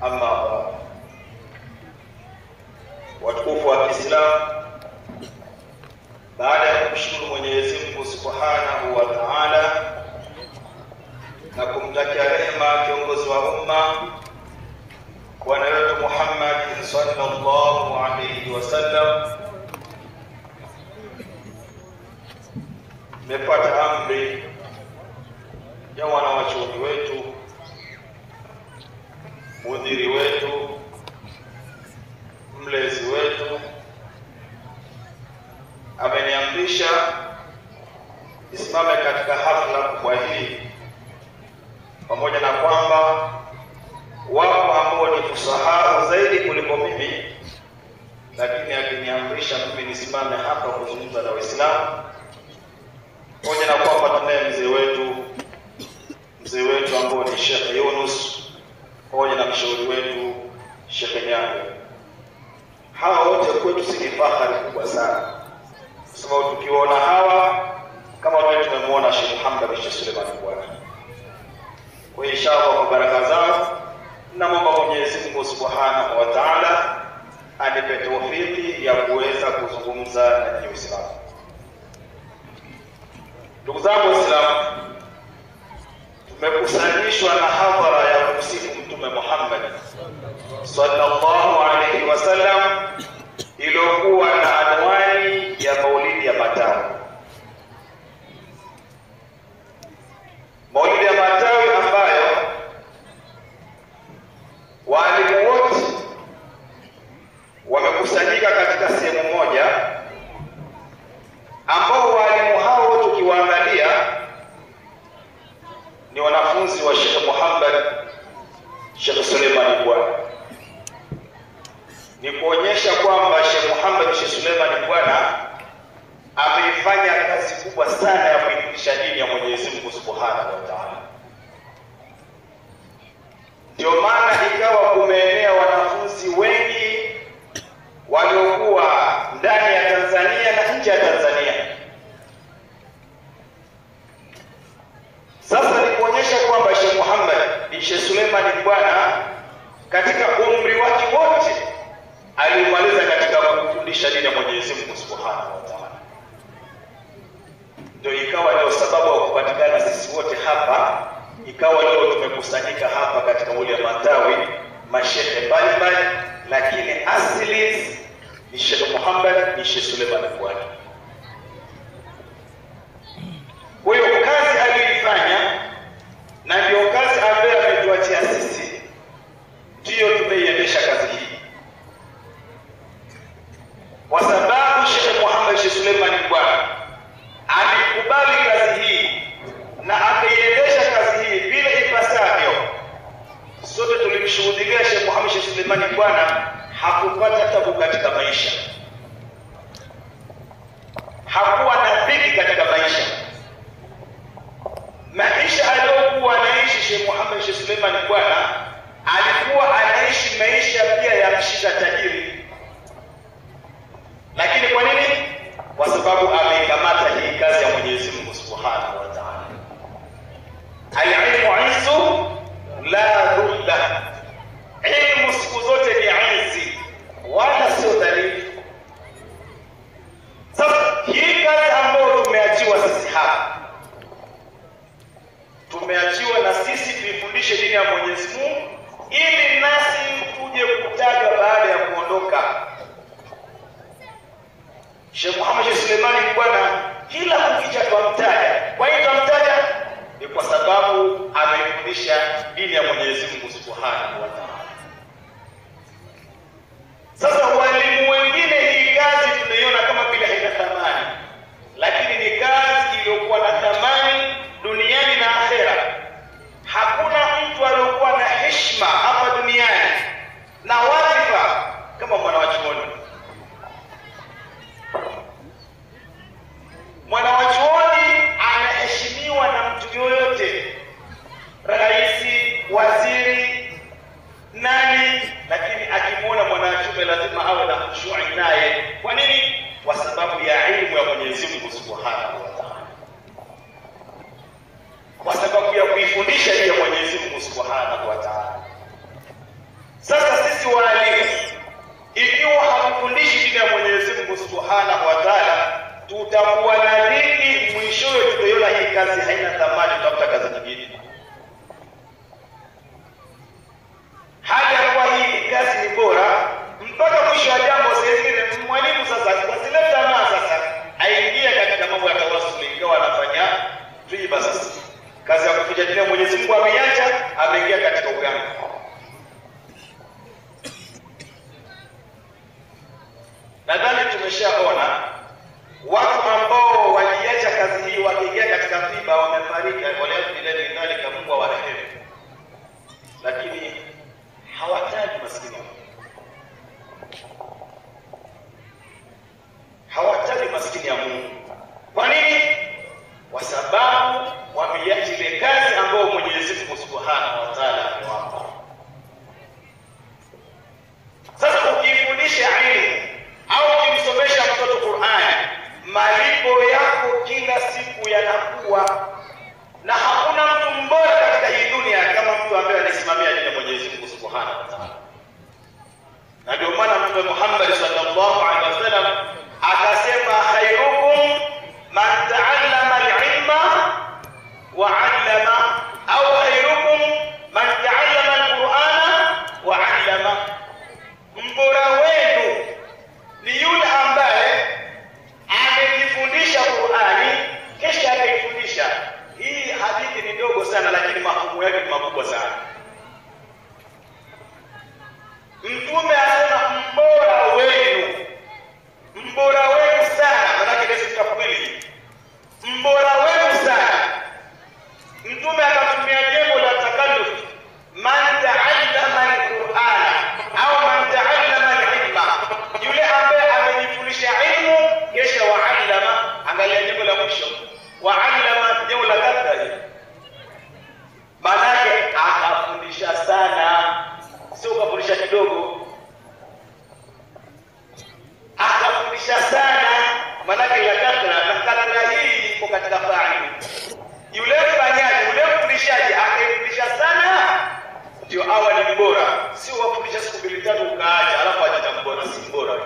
Amma ba'd. Watukufu wa Kiislamu, baada ya kumshukuru Mwenyezi Mungu Subhanahu wa Ta'ala na kumtakia rehema kiongozi wa umma Bwana wetu Muhammad sallallahu alayhi wasallam, nimepata amri ya wanawachuoni wetu, mudhiri wetu, mlezi wetu, ameniamrisha nisimame katika hafla kubwa hii, pamoja na kwamba wapo ambao ni kusahau zaidi kuliko mimi, lakini akiniamrisha mimi nisimame hapa kuzungumza na Waislamu, pamoja na kwamba tunaye mzee wetu ambao ni Sheikh Yunus, pamoja na mshauri wetu Sheikh Nyango. Hawa wote kwetu si fahari kubwa sana, sababu tukiona hawa kama vile tumemwona Sheikh Muhammad bin Suleiman Bwana. Kwa inshallah, kwa baraka zao na Mwenyezi Mungu Subhanahu wa Ta'ala anipe tawfiki ya kuweza kuzungumza na Waislamu. Ndugu zangu Waislamu, tumekusanyishwa na hadhara ya kumsifu Mtume Muhammad sallallahu alayhi wasallam iliyokuwa na anwani ya Maulidi ya Matawi. Maulidi ya Matawi ambayo walimu wote wamekusanyika katika sehemu moja, ambao walimu hao tukiwaangalia ni wanafunzi wa Sheikh Muhammad Sheikh Suleiman Bwana. Ni kuonyesha kwamba Sheikh Muhammad Sheikh Suleiman Bwana ameifanya kazi kubwa sana ya kuifundisha dini ya Mwenyezi Mungu Subhanahu wa Ta'ala. Ndio maana ikawa kumeenea wanafunzi wengi waliokuwa ndani ya Tanzania na nje ya Tanzania. Sasa ni kuonyesha kwamba Sheikh Muhammad Sheikh Suleiman Bwana katika umri wake wote alimaliza katika kufundisha dini ya Mwenyezi Mungu Subhanahu wa Ta'ala. Ndio ikawa ndio sababu ya kupatikana sisi wote hapa, ikawa leo tumekusanyika hapa katika Maulidi ya Matawi, mashehe mbalimbali, lakini asili ni Sheikh Muhammad ni Sheikh Suleiman Bwana. Kwa hiyo kazi aliyoifanya na ndio kazi ambayo ametuachia sisi, ndio tumeiendesha kazi hii, kwa sababu Sheikh Muhammad Sheikh Suleiman Bwana alikubali kazi hii na akaiendesha kazi hii vile ipasavyo. Sote tulimshuhudia Sheikh Muhammad Sheikh Suleiman Bwana hakupata tabu katika maisha, hakuwa na dhiki katika maisha. Maisha aliyokuwa anaishi Sheikh Muhammad Sheikh Suleiman Bwana, alikuwa anaishi maisha pia ya mshika tajiri. Lakini kwa nini? Kwa sababu ameikamata hii kazi ya Mwenyezi Mungu Subhanahu wa Ta'ala. Al-ilmu izzu la dhulla. Ilmu siku zote ni izi, wala sio dhalili. Sasa hii kazi ambayo tumeachiwa sisi hapa, tumeachiwa na sisi tuifundishe dini ya Mwenyezi Mungu, ili nasi tuje kutaja baada ya kuondoka. Sheikh Muhammad Sheikh Suleiman Bwana kila kukicha twamtaja. Kwa hiyo twamtaja ni kwa sababu ameifundisha dini ya Mwenyezi Mungu Subhanahu wa Ta'ala. Sasa walimu wengine, hii kazi tunaiona kama vile haina thamani, lakini ni kazi iliyokuwa na thamani duniani na akhera. Hakuna mtu aliyokuwa na heshima hapa duniani na wadhifa kama mwanachuoni. Mwanachuoni anaheshimiwa na mtu yoyote, rais, waziri, nani, lakini akimwona mwanachume lazima awe na khushu'i naye. Kwa nini? Kwa sababu ya elimu ya Mwenyezi Mungu Subhanahu wa Ta'ala, kwa sababu ya kuifundisha ile Mwenyezi Mungu Subhanahu wa Ta'ala. sisi walimu, ikiwa hakufundishi dini ya Mwenyezi Mungu Subhanahu wa Ta'ala, tutakuwa na nini? Mwishowe tutaiona hii kazi haina thamani, tutafuta kazi nyingine. Hali ya kuwa hii kazi ni bora mpaka mwisho wa jambo. Sasa mwalimu sasa wasileta maa sasa aingia katika mambo ya tawassul, ingawa anafanya riba. Sasa kazi ya kuficha dini ya Mwenyezi Mungu ameiacha, ameingia katika uganga. Nadhani tumeshaona watu ambao waliacha kazi hii wakiingia katika riba wamefariki, wale ndani kama Mungu awarehemu, lakini hawataji maskini, hawataji maskini ya Mungu. Kwa nini? Kwa sababu wameiacha ile kazi ambayo Mwenyezi Mungu Subhanahu wa Ta'ala amewapa. Sasa ukifundisha elimu au ukimsomesha mtoto Qur'an, malipo yako kila siku yanakuwa, na hakuna mtu mbora katika hii dunia kama mtu ambaye anasimamia dini ya Mwenyezi Mungu Subhanahu wa Ta'ala. Na ndio maana Mtume Muhammad sallallahu alaihi wasallam akasema, khairukum man ta'allama al-ilma wa 'allama, au khairukum man ta'allama al-Qur'ana wa 'allama. Mbora wenu ni yule ambaye amejifundisha Qur'ani kisha akaifundisha. Hii hadithi ni ndogo sana, lakini mafumu yake ni makubwa sana. Mtume anasema mbora wenu sana, maana kile si tafsiri, mbora wenu sana. Mtume akatumia jambo la takalluf, man ta'allama al-Qur'ana au man ta'allama al-ilma, yule ambaye amejifundisha ilmu kisha wa'allama. Angalia jambo la mwisho, wa'allama, jambo la kadri, maana akafundisha sana, sio kufundisha kidogo, akafundisha sana. Maana ya kadra hii iko katika faili, yule mfanyaji, yule mfundishaji akifundisha sana ndio awali ni bora, sio wafundisha siku mbili tatu ukaacha alafu ajitambua si bora.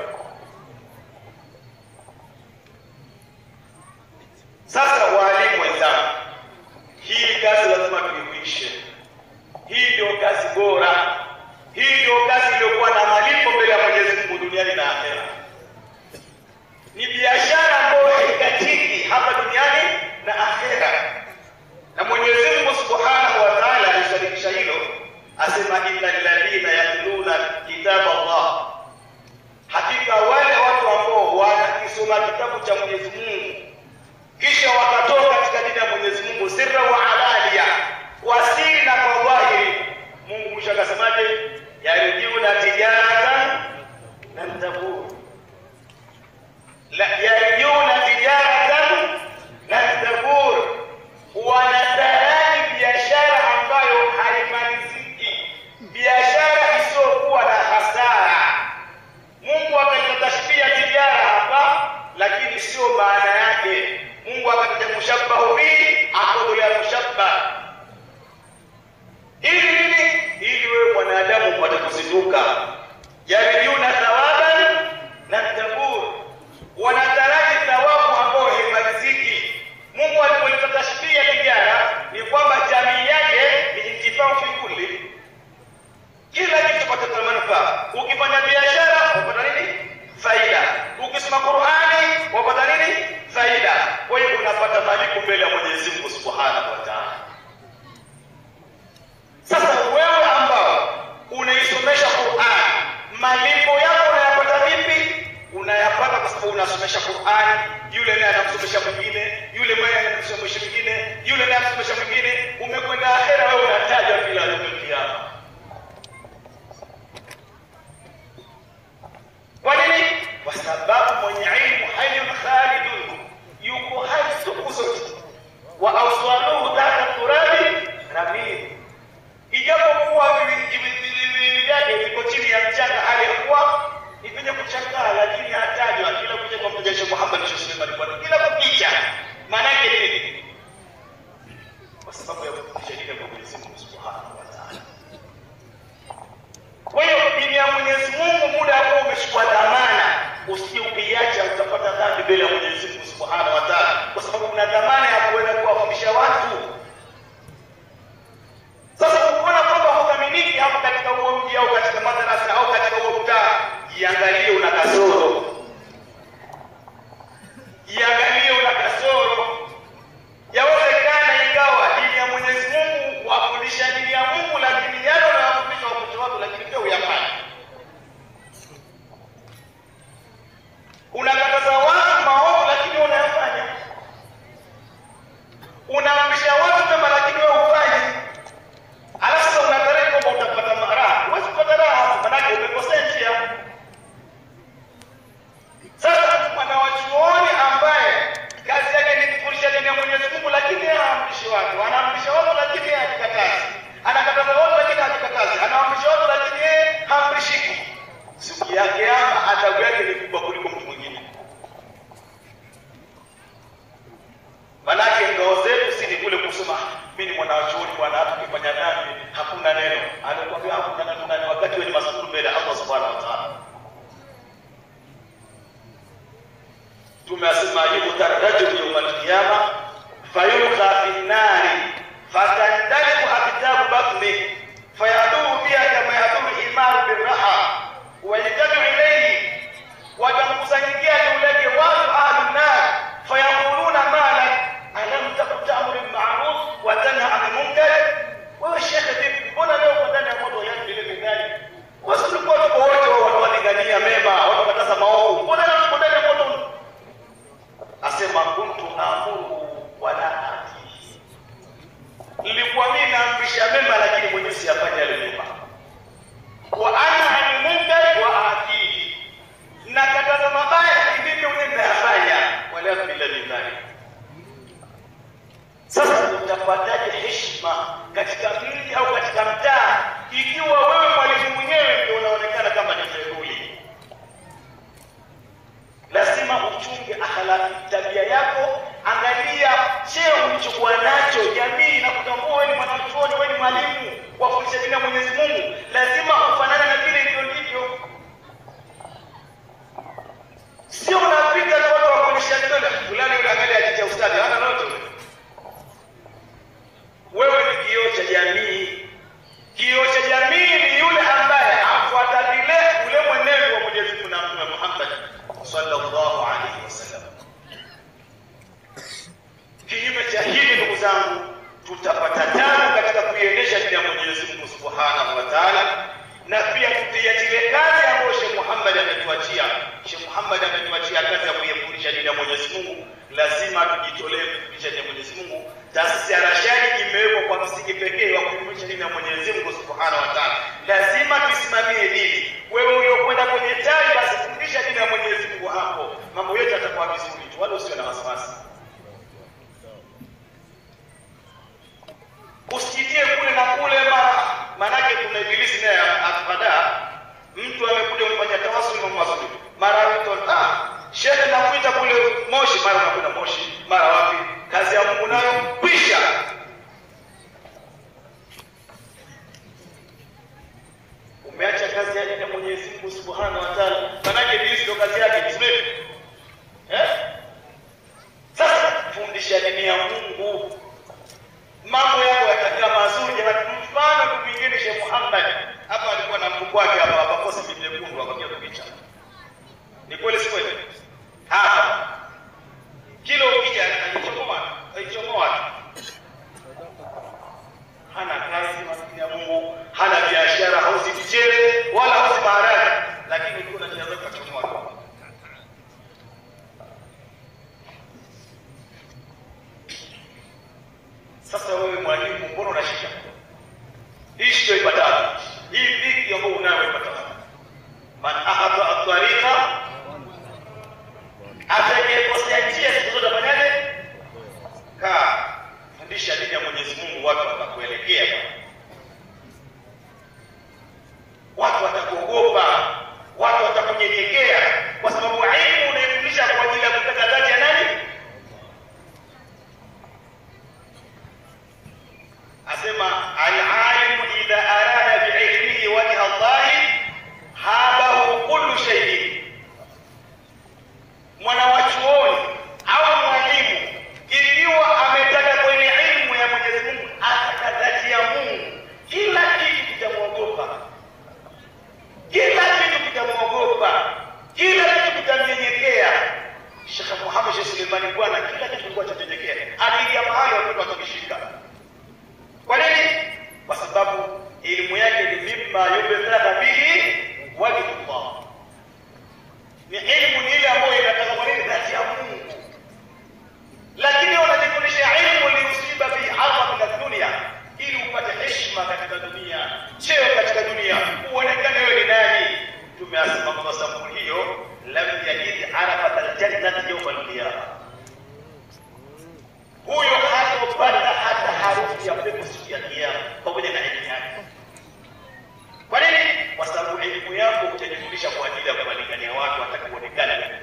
Sasa walimu wenzangu, hii kazi lazima tuimishe. Hii ndio kazi bora, hii ndio kazi iliyokuwa na malipo mbele ya Mwenyezi Mungu duniani na akhera. Ni biashara ambayo haikatiki hapa duniani na akhera, na Mwenyezi Mungu Subhanahu wa Ta'ala alisharikisha hilo, asema innal ladhina yatluna kitaba Allah, hakika wale watu ambao wanakisoma kitabu cha Mwenyezi Mungu kisha wakatoka katika dini ya Mwenyezi Mungu sirra wa alania, kwa siri na kwa dhahiri. Mungu mshakasemaje? Yarjiuna tijaratan lan tabur, la yarjiuna tijaratan lan tabur, wanataraji biashara ambayo haimaliziki, biashara isiyokuwa na hasara. Mungu akatashbia tijara hapa, lakini sio maana yake. Mungu akataja mushabbahu bihi, akatolea mushabbah. Ili wewe mwanadamu upate kuzinduka. Yarjiuna thawaban lan tabur, wanataraji thawabu ambayo haimaliziki. Mungu alipolita tashbih ya tijara ni kwamba jamii yake ni intifau fi kulli, kila kitu kupata manufaa. Ukifanya biashara unapata nini? Faida. Ukisoma Qur'ani unapata nini? Faida. Kwa hiyo unapata malipo mbele ya Mwenyezi Mungu Subhanahu wa Ta'ala. Sasa wewe ambao unaisomesha Qur'an, malipo yako unayapata vipi? Unayapata kwa sababu unasomesha Qur'an, yule naye anamsomesha mwingine, yule mmoja anamsomesha mwingine, yule naye anamsomesha mwingine. Umekwenda akhera, wewe unatajwa bila kiyama. Kwa nini? Kwa sababu mwenye ilmu hayyun khalidun, yuko hai siku zote. Wa awsaluhu tahta turabi ramim, ijapokuwa viwili vyake viko chini ya mchanga, hali ya kuwa ni kwenye kuchakaa, lakini hatajwa kila kuja kwa mmoja Sheikh Muhammad Sheikh kwa kila kukicha. Maana yake nini? Kwa sababu ya kufundisha dini ya Mwenyezi Mungu Subhanahu wa Ta'ala. Kwa hiyo dini ya mbele ya Mwenyezi Mungu Subhanahu wa Ta'ala, kwa sababu una dhamana ya kuweza kuwafundisha watu. Sasa ukiona kwamba huthaminiki hapo katika huo mji au katika madrasa au katika huo mtaa, jiangalie una kasoro. Jiangalie una kasoro. Yawezekana ingawa dini ya Mwenyezi Mungu wafundisha dini ya Mungu, lakini yale wanayofundisha watoto wako lakini pia uyafanye. Unakataza watu maovu lakini unayafanya. Unaamrisha watu mema lakini wewe hufanyi. Alafu sasa unadhani kwamba utapata raha. Huwezi kupata raha, maana umekosea njia. Sasa mwanachuoni ambaye kazi yake ni kufundisha dini ya Mwenyezi Mungu lakini haamrishi watu, anaamrisha watu lakini hajikatazi, anakataza watu lakini hajikatazi, anaamrisha watu lakini haamrishiki, siku yake ama adhabu yake ni kubwa kuliko mtu mwingine. Manake ngao zetu si ni kule kusema mimi ni mwanachuoni bwana, hata ukifanya dhambi hakuna neno. Anakuambia hakuna neno ndani wakati wewe ni masukuru mbele ya Allah Subhanahu wa Ta'ala. Tumesema yuko tarajju yawm al-qiyama fayulqa fi an-nari fatandaliku aktabu batni fayadu biha kama yadu al-imaru bir-raha wa yajadu ilayhi wa tamkusanyikia yuleke watu ahlun-nar fayaquluna malak alam taqta'mur bil-ma'ruf wa tanha 'anil munkar. Wa shekhe vipi, mbona leo kwa ndani ya moto yangu vile vidani wasikuwa tuko wote wao wanalingania mema, watu wakataza maovu, mbona tuko ndani ya moto? Asema kuntu amuru wala ati, nilikuwa mimi naamrisha mema lakini mwenyewe siyafanya yale mema. Wa ana anil munkar wa ati, nakataza mabaya lakini mimi mwenyewe nayafanya. Wala bila lidhani. Sasa utapataje heshima katika mji au katika mtaa ikiwa wewe mwalimu mwenyewe ndio unaonekana kama ni mfedhuli? Lazima uchunge akhlaki, tabia yako. Angalia cheo ulichokuwa nacho, jamii na kutambua wewe ni mwanachuoni, wewe ni mwalimu wa kufundisha dini ya Mwenyezi Mungu, lazima ufanane na vile ndio ndivyo. Sio unapita tu watu wakuonyesha dole fulani yule angalia ajitia ustadi hana lolote. Wewe ni kioo cha jamii. Kioo cha jamii ni yule ambaye afuata vile ule mwenendo wa Mwenyezi Mungu na Mtume Muhammad sallallahu alaihi wasallam. Kinyume cha hili ndugu zangu, tutapata tabu katika kuiendesha dini ya Mwenyezi Mungu Subhanahu wa Ta'ala, na pia tutiatie kazi ambayo Sheikh Muhammad ametuachia. Sheikh Muhammad ametuachia kazi ya kuifundisha dini ya Mwenyezi Mungu. Lazima tujitolee kufundisha dini ya Mwenyezi Mungu. Taasisi ya Rashadi imewekwa kwa msingi pekee wa kufundisha dini ya Mwenyezi Mungu Subhanahu wa Ta'ala. Lazima tusimamie dini. Wewe uliokwenda kwenye tai, basi fundisha dini ya Mwenyezi Mungu hapo. Mambo yote yatakuwa vizuri tu, wala usiwe na wasiwasi. Usijitie kule na kule manake kuna ibilisi naye atafada. Mtu amekuja kufanya tawassul na mazuri. Mara mtu shehe nakuita kule Moshi, mara unakwenda Moshi, mara wapi? Kazi ya Mungu nayo kwisha. Umeacha kazi ya Mwenyezi Mungu Subhanahu wa Ta'ala. Manake ibilisi ndio kazi yake, sio? Sasa fundisha dini ya Mungu. Mambo yako yatakuwa mazuri jamani. Mfano tu mwingine, Sheikh Muhammad hapa alikuwa na mkuu wake hapa kosi nyekundu akapiga picha. Ni kweli si kweli? Hapa kilo ukija alichomoa hana kazi, maskini ya Mungu, hana biashara, hausi mchele wala hausi maharage, lakini kuna njia za kuchomoa. Sasa wewe mwalimu, mbona unashika? Hii sio ibada. Hii dhiki ambayo unayo ibada. mimma yubtagha bihi wajhu Allah. Ni ilmu ile ambayo inataka mwalimu dhati ya Mungu. Lakini unajifundisha ilmu liusiba bi arab min dunya, ili upate heshima katika dunia, cheo katika dunia, uonekane wewe ni nani. Tumeasema kwa sababu hiyo, lam yajid arafat aljannati yawm alqiyama, huyo hatopata hata harufu ya pepo siku ya kiyama pamoja na elimu yake. Kwa nini? Kwa sababu elimu yako utajifundisha kwa ajili ya kuwalingania watu watakaoonekana ni nani.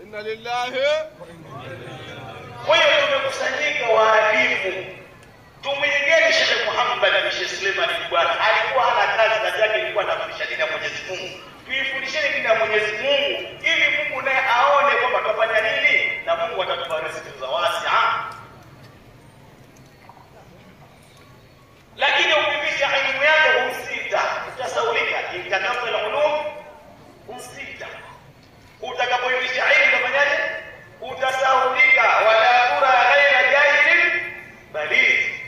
Inna lillahi. Kwa hiyo tumekusanyika waalimu, tumwigeni Sheikh Muhammad bin Sheikh Suleiman bwana. Alikuwa hana kazi, kazi yake ilikuwa anafundisha dini ya Mwenyezi Mungu. Tuifundisheni dini ya Mwenyezi Mungu ili Mungu naye aone kwamba tutafanya nini na Mungu atatupa riziki za wasia. Lakini ukivisha elimu yako usita, utasaulika. Itakapo ulum usita, utakapoivisha elimu utafanyaje? Utasaulika. Wala tura ghaira jahilin bali,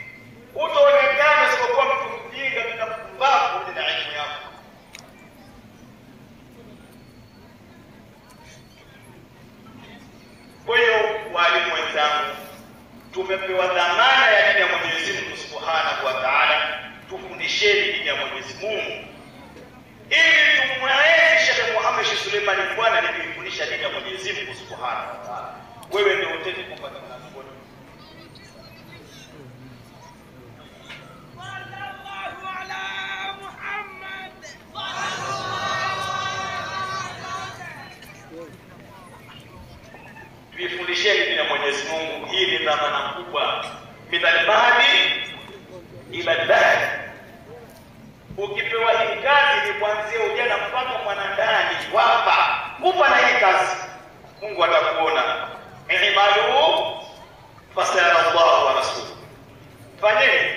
utaonekana usipokuwa mtu mjinga na mpumbavu na elimu yako. Kwa hiyo walimu wenzangu, tumepewa dhamana ya dini ya Mwenyezi Mungu Subhanahu wa Ta'ala. Tufundisheni dini ya Mwenyezi Mungu ili tumweleze Sheikh Muhammad Sheikh Suleiman bwana, nikifundisha dini ya Mwenyezi Mungu Subhanahu wa Ta'ala. Wewe ndio utende kupata nafuu. Sallallahu ala Muhammad. Tuifundisheni dini ya Mwenyezi Mungu. Hii ni dhamana kubwa. Minal mahdi ila dahri. Ukipewa hii kazi ni kuanzia ujana mpaka mwanandani wapa kupa na hii kazi, Mungu atakuona. I'malu fasayara Allahu wa rasuluhu. Fanyeni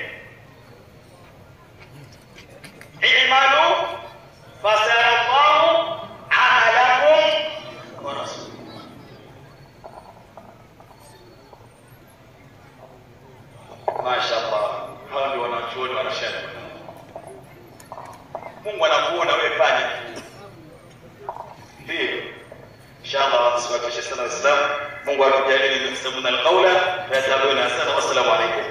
i'malu fasayara Allahu amalakum wa rasuluhu. Mashaallah, hao ndio wanachuoni wanashaka. Mungu anakuona wewe, fanya ndio. Inshallah tusiwapishe sana Waislamu. Mungu atujalie mstamuna alqaula fa yatabuna sana. Wassalamu alaykum.